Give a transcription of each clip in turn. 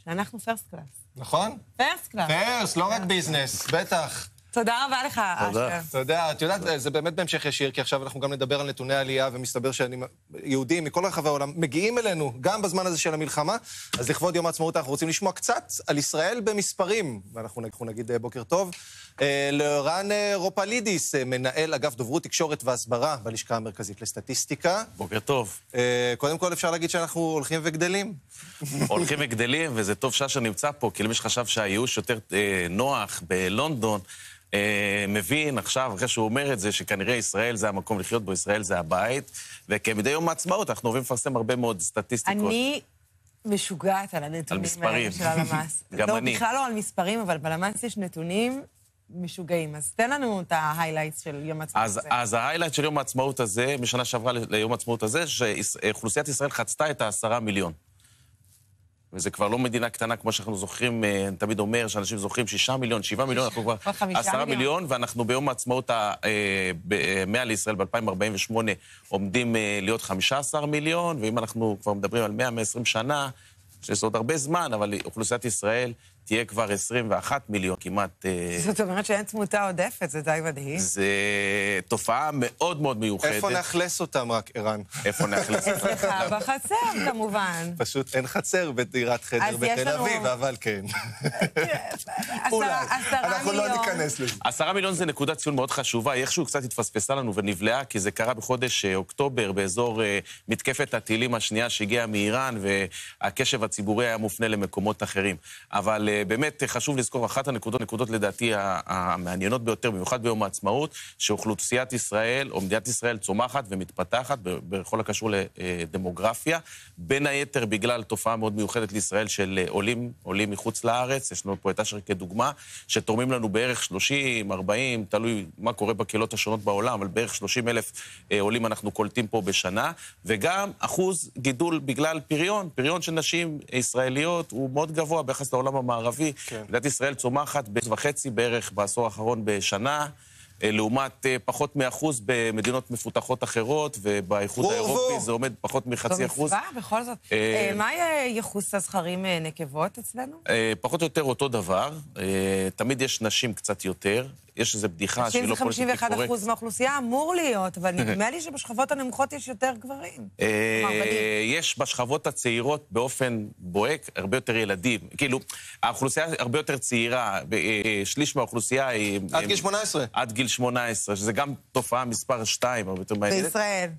שאנחנו פרסט קלאס. נכון? פרסט קלאס. פרסט, לא רק ביזנס, בטח. תודה רבה לך, אשר. תודה. את יודעת, זה באמת בהמשך ישיר, כי עכשיו אנחנו גם נדבר על נתוני העלייה, ומסתבר שיהודים מכל רחבי העולם מגיעים אלינו, גם בזמן הזה של המלחמה. אז לכבוד יום העצמאות אנחנו רוצים לשמוע קצת על ישראל במספרים, ואנחנו נגיד בוקר טוב. לערן רופלידיס, מנהל אגף דוברות תקשורת והסברה בלשכה המרכזית לסטטיסטיקה. בוקר טוב. קודם כל אפשר להגיד שאנחנו הולכים וגדלים. הולכים וגדלים, וזה טוב שאשר נמצא פה, כי למי שחשב שהייאוש יותר נוח בלונדון, מבין עכשיו, אחרי שהוא אומר את זה, שכנראה ישראל זה המקום לחיות בו, ישראל זה הבית, וכמדי יום העצמאות אנחנו אוהבים לפרסם הרבה מאוד סטטיסטיקות. אני משוגעת על הנתונים מספרים. של הלמ"ס. גם לא, אני. בכלל לא על מספרים, אבל בלמ"ס יש נתונים משוגעים. אז תן לנו את ההיילייטס של יום העצמאות הזה. אז ההיילייט של יום העצמאות הזה, משנה שעברה ליום העצמאות הזה, שאוכלוסיית ישראל חצתה את 10 מיליון. וזה כבר לא מדינה קטנה, כמו שאנחנו זוכרים, אני תמיד אומר שאנשים זוכרים 6 מיליון, 7 מיליון, אנחנו כבר 10 מיליון, ואנחנו ביום העצמאות ה-100 לישראל ב-2048 עומדים להיות 15 מיליון, ואם אנחנו כבר מדברים על 100-120 שנה, שיש עוד הרבה זמן, אבל אוכלוסיית ישראל תהיה כבר 21 מיליון כמעט. זאת אומרת שאין תמותה עודפת, זה די מדהים. זה תופעה מאוד מאוד מיוחדת. איפה נאכלס אותם רק, ערן? איפה נאכלס אותם? אצלך בחצר, כמובן. פשוט אין חצר בדירת חדר בתל אביב, אבל כן. אולי. אנחנו לא ניכנס לזה. 10 מיליון זה נקודת ציון מאוד חשובה, איכשהו קצת התפספסה לנו ונבלעה, כי זה קרה בחודש אוקטובר, באזור מתקפת הטילים השנייה שהגיעה מאיראן, והקשב הציבורי היה מופנה למקומות אחרים. אבל באמת חשוב לזכור, אחת הנקודות לדעתי המעניינות ביותר, במיוחד ביום העצמאות, שאוכלוסיית ישראל, או מדינת ישראל, צומחת ומתפתחת בכל הקשור לדמוגרפיה, בין היתר בגלל תופעה מאוד מיוחדת לישראל של עולים מחוץ לארץ, יש לנו פה את אשר כדוגמה, שתורמים לנו בערך 30, 40, תלוי מה קורה בקהילות השונות בעולם, אבל בערך 30,000 עולים אנחנו קולטים פה בשנה, וגם אחוז גידול בגלל פריון של נשים ישראליות הוא מאוד גבוה ביחס לעולם המערבי. מדינת ישראל צומחת ב1.5 בערך בעשור האחרון בשנה, לעומת פחות מ1% במדינות מפותחות אחרות, ובאיחוד האירופי זה עומד פחות מ0.5%. במצווה, בכל זאת. מה יחוס הזכרים נקבות אצלנו? פחות או יותר אותו דבר. תמיד יש נשים קצת יותר. יש איזו בדיחה שהיא לא פוליטיקלי קורקט. 51% מהאוכלוסייה אמור להיות, אבל נדמה לי שבשכבות הנמוכות יש יותר גברים. יש בשכבות הצעירות באופן בוהק הרבה יותר ילדים. כאילו, האוכלוסייה הרבה יותר צעירה, שליש מהאוכלוסייה היא... עד גיל 18. עד גיל 18, שזה גם תופעה מספר 2, הרבה יותר מעניינת. בישראל.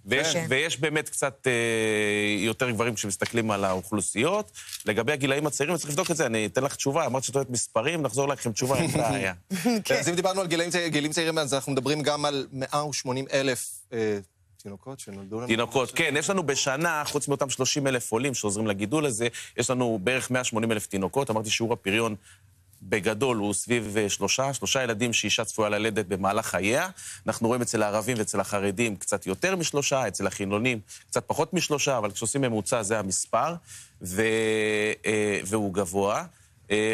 ויש באמת קצת יותר גברים כשמסתכלים על האוכלוסיות. לגבי הגילאים הצעירים, צריך לבדוק את זה, אני אתן לך תשובה, אמרת שאת יודעת מספרים, נחזור לכם תשובה, אין בעיה. אז אם דיברנו על גילאים צעירים, אז אנחנו מדברים גם על 180,000 תינוקות שנולדו לנו. תינוקות, כן, יש לנו בשנה, חוץ מאותם 30,000 עולים שעוזרים לגידול הזה, יש לנו בערך 180,000 תינוקות, אמרתי שיעור הפריון בגדול הוא סביב 3 ילדים שאישה צפויה ללדת במהלך חייה. אנחנו רואים אצל הערבים ואצל החרדים קצת יותר מ3, אצל החילונים קצת פחות מ3, אבל כשעושים ממוצע זה המספר, והוא גבוה.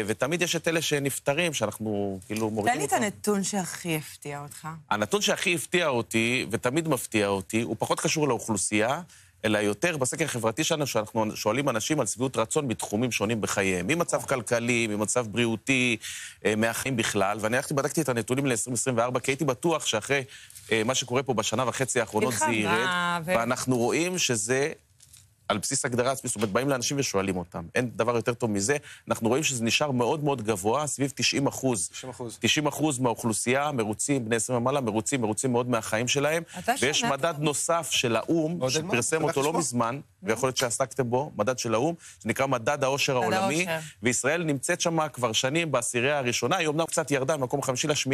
ותמיד יש את אלה שנפטרים, שאנחנו כאילו מורידים אותם. תן לי את הנתון שהכי הפתיע אותך. הנתון שהכי הפתיע אותי, ותמיד מפתיע אותי, הוא פחות קשור לאוכלוסייה, אלא יותר בסקר החברתי שלנו, שאנחנו שואלים אנשים על שביעות רצון בתחומים שונים בחייהם, ממצב כלכלי, ממצב בריאותי, מהחיים בכלל, ואני בדקתי את הנתונים ל-2024, כי הייתי בטוח שאחרי מה שקורה פה בשנה וחצי האחרונות זה ירד, ואנחנו רואים שזה על בסיס הגדרה עצמית, זאת אומרת, באים לאנשים ושואלים אותם. אין דבר יותר טוב מזה. אנחנו רואים שזה נשאר מאוד מאוד גבוה, סביב 90%. 90% מהאוכלוסייה מרוצים, בני 20 ומעלה, מרוצים מאוד מהחיים שלהם. ויש מדד נוסף של האום, שפרסם אותו לא מזמן, ויכול להיות שעסקתם בו, מדד של האום, שנקרא מדד העושר העולמי, וישראל נמצאת שם כבר שנים בעשירייה הראשונה, היא אומנם קצת ירדה במקום 5 ל8,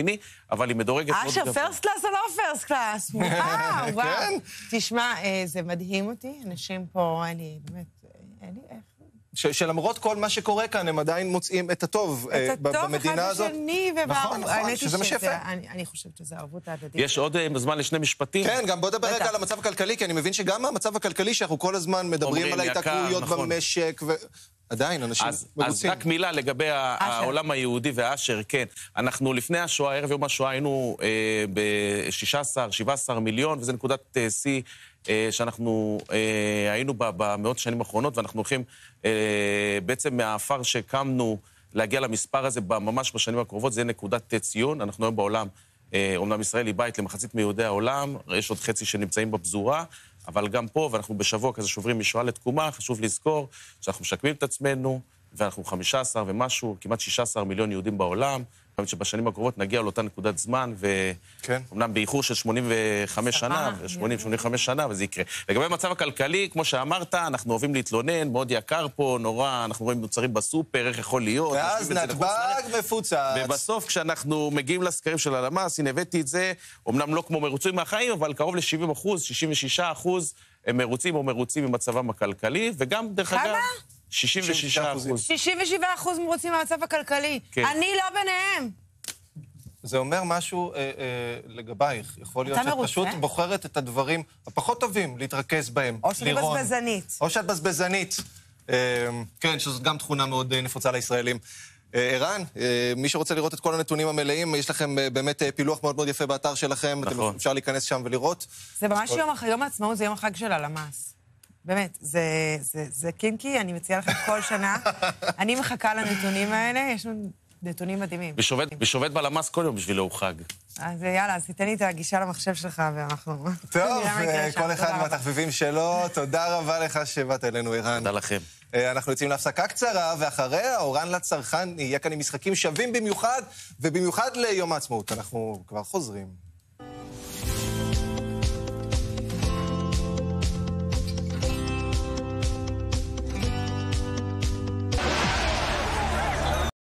אבל היא מדורגת מאוד גבוה. פרסט קלאס או לא פרסט קלאס? וואו. תשמע, זה מדהים אותי, אנשים פה, אין לי איך. שלמרות כל מה שקורה כאן, הם עדיין מוצאים את הטוב במדינה הזאת. אחד בשני, נכון, שזה מה שיפה. אני חושבת שזה ערבות ההדדית. יש עוד זמן לשני משפטים. כן, גם בוא נדבר רגע על המצב הכלכלי, כי אני מבין שגם המצב הכלכלי, שאנחנו כל הזמן מדברים על ההתעקרויות במשק, עדיין אנשים מרוצים. אז רק מילה לגבי העולם היהודי והאשר, כן. אנחנו לפני השואה, ערב יום השואה, היינו ב-16-17 מיליון, וזה נקודת שיא שאנחנו היינו במאות השנים האחרונות, ואנחנו הולכים בעצם מהאפר שקמנו להגיע למספר הזה ממש בשנים הקרובות, זה נקודת ציון. אנחנו היום בעולם, אומנם ישראל היא בית למחצית מיהודי העולם, יש עוד חצי שנמצאים בפזורה, אבל גם פה, ואנחנו בשבוע כזה שוברים משואה לתקומה, חשוב לזכור שאנחנו משקמים את עצמנו, ואנחנו 15 ומשהו, כמעט 16 מיליון יהודים בעולם, חושבת שבשנים הקרובות נגיע לאותה נקודת זמן, ואומנם באיחור של 85 שנה, 80-85 שנה, וזה יקרה. לגבי המצב הכלכלי, כמו שאמרת, אנחנו אוהבים להתלונן, מאוד יקר פה, נורא, אנחנו רואים מוצרים בסופר, איך יכול להיות. ואז נתב"ג מפוצץ. ובסוף, כשאנחנו מגיעים לסקרים של הלמ"ס, הנה הבאתי את זה, אמנם לא כמו מרוצים מהחיים, אבל קרוב ל-70%, 66% הם מרוצים או מרוצים ממצבם הכלכלי, וגם, דרך אגב, 66%. 67% מרוצים מהמצב הכלכלי. אני לא ביניהם. זה אומר משהו לגבייך. יכול להיות שאת פשוט בוחרת את הדברים הפחות טובים להתרכז בהם. או שאת בזבזנית. או שאת בזבזנית. כן, שזאת גם תכונה מאוד נפוצה לישראלים. ערן, מי שרוצה לראות את כל הנתונים המלאים, יש לכם באמת פילוח מאוד מאוד יפה באתר שלכם. אפשר להיכנס שם ולראות. זה ממש יום העצמאות, זה יום החג של הלמ"ס. באמת, זה קינקי, אני מציעה לכם כל שנה. אני מחכה לנתונים האלה, יש לנו נתונים מדהימים. ושובת בלמ"ס כל יום בשבילו חג. אז יאללה, אז תיתן לי את הגישה למחשב שלך, ואנחנו... טוב, כל אחד מהתחביבים שלו. תודה רבה לך שבאת אלינו, ערן. תודה לכם. אנחנו יוצאים להפסקה קצרה, ואחריה אורן לצרכן יהיה כאן עם משחקים שווים במיוחד, ובמיוחד ליום העצמאות. אנחנו כבר חוזרים.